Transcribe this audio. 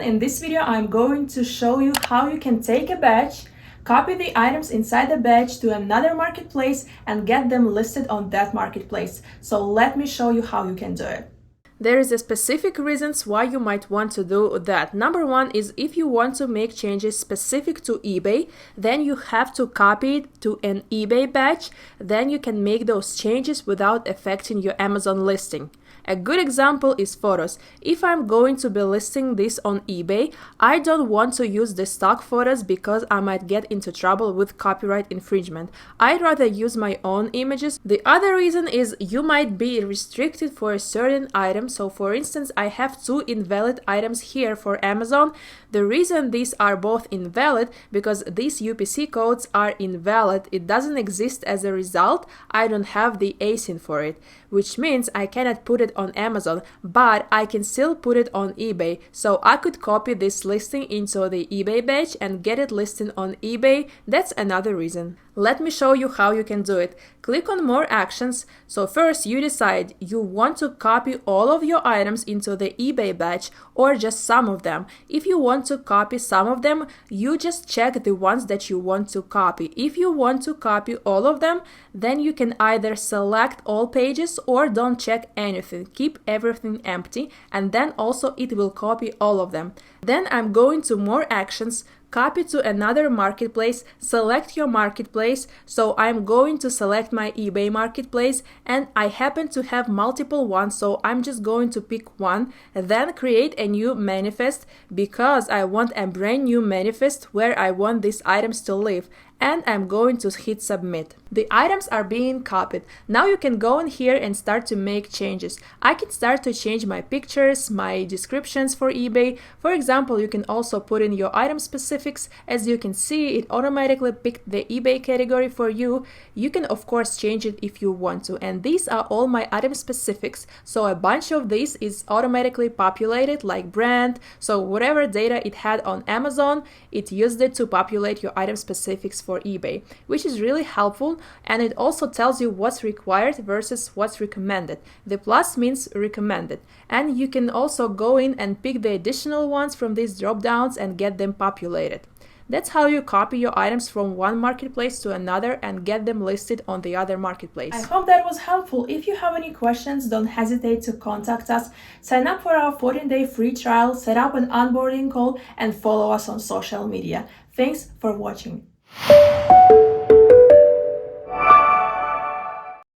in this video I'm going to show you how you can take a batch, copy the items inside the batch to another marketplace and get them listed on that marketplace. So let me show you how you can do it. There is a specific reasons why you might want to do that. Number one is if you want to make changes specific to eBay, then you have to copy it to an eBay batch. Then you can make those changes without affecting your Amazon listing. A good example is photos. If I'm going to be listing this on eBay, I don't want to use the stock photos because I might get into trouble with copyright infringement. I'd rather use my own images. The other reason is you might be restricted for a certain item. So for instance, I have 2 invalid items here for Amazon. The reason these are both invalid because these UPC codes are invalid. It doesn't exist as a result. I don't have the ASIN for it, which means I cannot put it on Amazon, but I can still put it on eBay. So I could copy this listing into the eBay batch and get it listed on eBay. That's another reason. Let me show you how you can do it. Click on more actions. So first you decide you want to copy all of your items into the eBay batch or just some of them. If you want to copy some of them, you just check the ones that you want to copy. If you want to copy all of them, then you can either select all pages or don't check anything. Keep everything empty and then also it will copy all of them. Then I'm going to more actions. Copy to another marketplace, select your marketplace. So I'm going to select my eBay marketplace and I happen to have multiple ones, so I'm just going to pick one. Then create a new manifest because I want a brand new manifest where I want these items to live. And I'm going to hit submit. The items are being copied. Now you can go in here and start to make changes. I can start to change my pictures, my descriptions for eBay. For example, you can also put in your item specifics. As you can see, it automatically picked the eBay category for you. You can of course change it if you want to. And these are all my item specifics. So a bunch of these is automatically populated like brand. So whatever data it had on Amazon, it used it to populate your item specifics for eBay, which is really helpful, and it also tells you what's required versus what's recommended. The plus means recommended, and you can also go in and pick the additional ones from these drop downs and get them populated. That's how you copy your items from one marketplace to another and get them listed on the other marketplace. I hope that was helpful. If you have any questions, don't hesitate to contact us. Sign up for our 14-day free trial, set up an onboarding call, and follow us on social media. Thanks for watching.